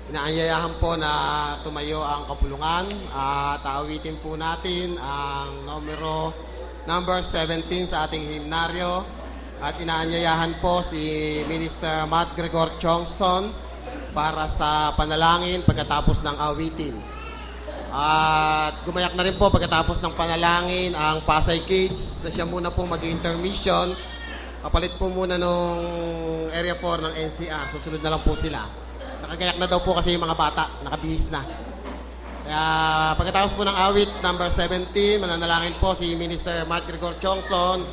Inaanyayahan po na tumayo ang kapulungan at aawitin po natin ang number 17 sa ating himnaryo at inaanyayahan po si Minister Matt Gregor Chongson para sa panalangin pagkatapos ng awitin. At gumayak na rin po pagkatapos ng panalangin ang Pasay Kids na siya muna po mag-intermission. Kapalit po muna nung Area 4 ng NCR. Susunod na lang po sila. Nakagayak na daw po kasi yung mga bata. Nakabihis na. Kaya pagkatapos po ng awit number 17, mananalangin po si Minister Matt Gregor Chongson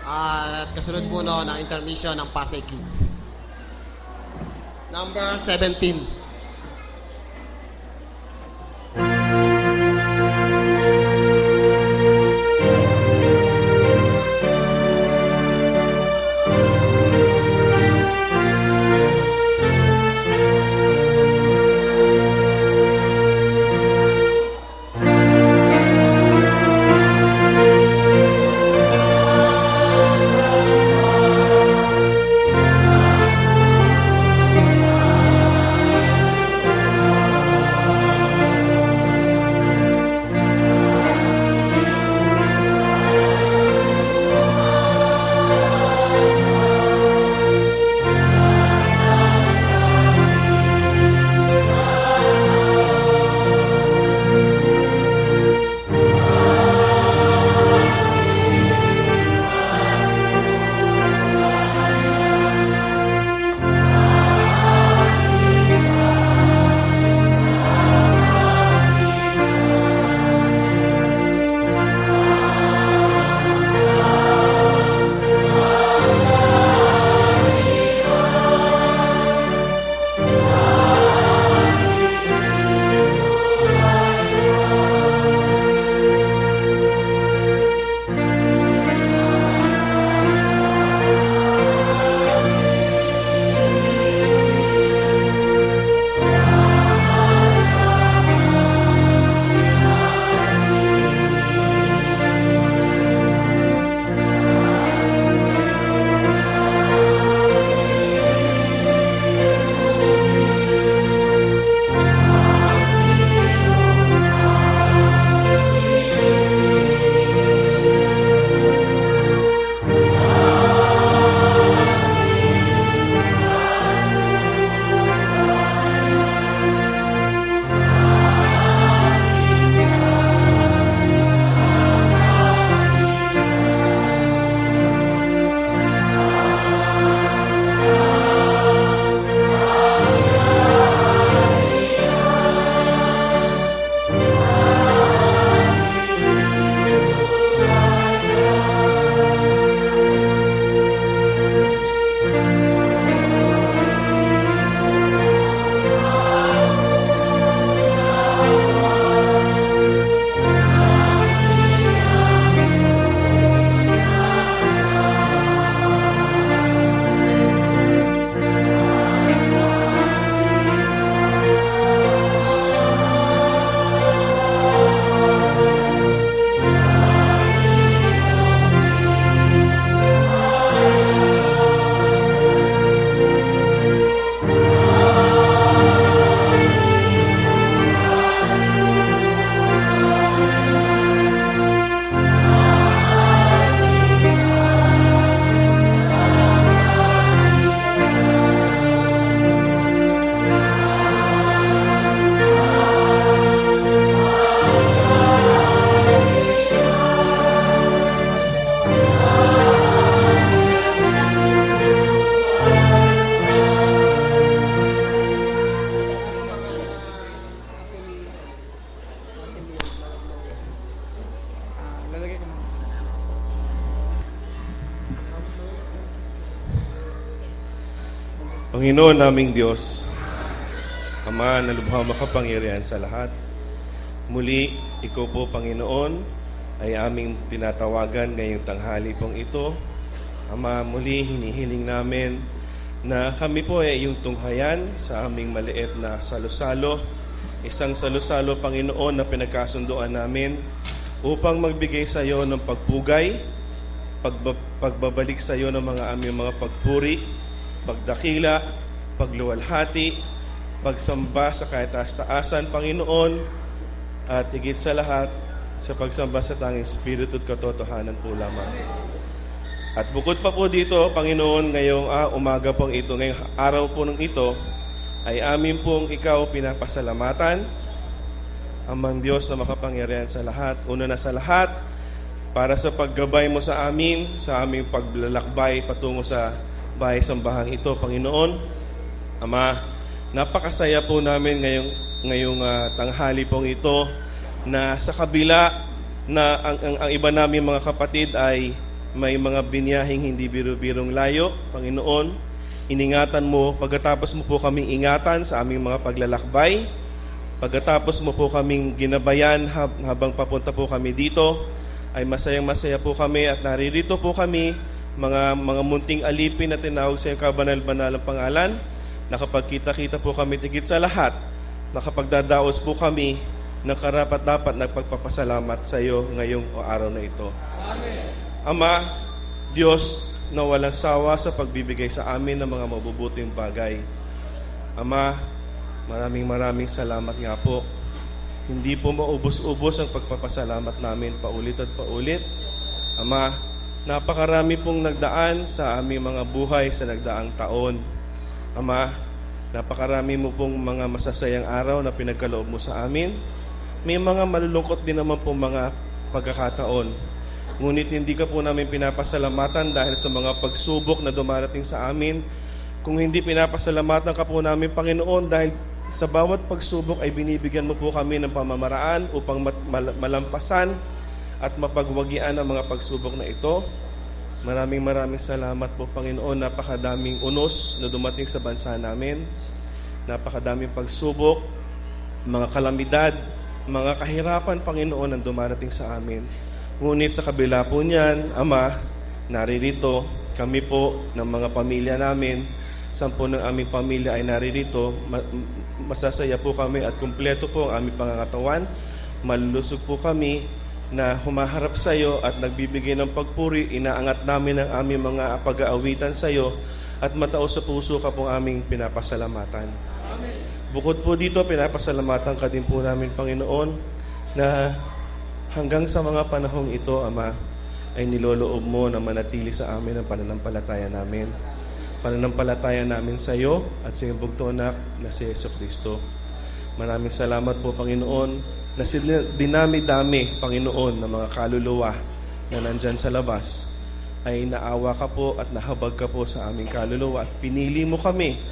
at kasunod po no, ng intermission ng Pasay Kids. Number 17. Panginoon naming Diyos, Ama na lubhang makapangyarihan sa lahat, muli, Ikaw po, Panginoon, ay aming tinatawagan ngayong tanghali pong ito. Ama, muli hinihiling namin na kami po ay iyong tunghayan sa aming maliit na salo-salo, isang salo-salo, Panginoon, na pinagkasunduan namin upang magbigay sa iyo ng pagpugay, pagbabalik sa iyo ng mga aming mga pagpuri, pagdakila, pagluwalhati, pagsamba sa kataas-taasan, Panginoon, at higit sa lahat, sa pagsamba sa tanging Espiritu at katotohanan po lamang. At bukod pa po dito, Panginoon, ngayong umaga pong ito, ngayong araw po ng ito, ay amin pong ikaw pinapasalamatan, Amang Diyos na makapangyarihan sa lahat. Una na sa lahat, para sa paggabay mo sa amin, sa aming paglalakbay patungo sa bahay-sambahang ito, Panginoon. Ama, napakasaya po namin ngayong tanghali pong ito, na sa kabila na ang iba namin mga kapatid ay may mga binyahing hindi biro-birong layo, Panginoon, iningatan mo, pagkatapos mo po kaming ingatan sa aming mga paglalakbay, pagkatapos mo po kaming ginabayan habang papunta po kami dito, ay masayang-masaya po kami at naririto po kami, mga munting alipin na tinawag sa iyong kabanal-banalang pangalan, nakapagkita-kita po kami tigit sa lahat, nakapagdadaos po kami ng karapat-dapat na pagpapasalamat sa iyo ngayong araw na ito. Amen. Ama, Diyos na walang sawa sa pagbibigay sa amin ng mga mabubuting bagay. Ama, maraming salamat nga po. Hindi po maubos-ubos ang pagpapasalamat namin paulit at paulit. Ama, napakarami pong nagdaan sa aming mga buhay sa nagdaang taon. Ama, napakarami mo pong mga masasayang araw na pinagkaloob mo sa amin. May mga malulungkot din naman pong mga pagkakataon. Ngunit hindi ka po namin pinapasalamatan dahil sa mga pagsubok na dumarating sa amin. Kung hindi pinapasalamatan ka po namin, Panginoon, dahil sa bawat pagsubok ay binibigyan mo po kami ng pamamaraan upang malampasan at mapagwagian ang mga pagsubok na ito. Maraming salamat po, Panginoon. Napakadaming unos na dumating sa bansa namin. Napakadaming pagsubok, mga kalamidad, mga kahirapan, Panginoon, ang dumarating sa amin. Ngunit sa kabila po niyan, Ama, naririto kami po ng mga pamilya namin. 10 ng aming pamilya ay naririto. Masasaya po kami at kumpleto po ang aming pangangatawan. Malulusog po kami na humaharap sa iyo at nagbibigay ng pagpuri. Inaangat namin ang aming mga pag-aawitan sa iyo at matao sa puso ka pong aming pinapasalamatan. Amen. Bukod po dito, pinapasalamatan ka din po namin, Panginoon, na hanggang sa mga panahong ito, Ama, ay niloloob mo na manatili sa amin ang pananampalataya namin. Pananampalataya namin sa iyo at sa iyong bugtong-anak na si Jesucristo. Maraming salamat po, Panginoon, na dinami-dami, Panginoon, ng mga kaluluwa na nandyan sa labas, ay naawa ka po at nahabag ka po sa aming kaluluwa at pinili mo kami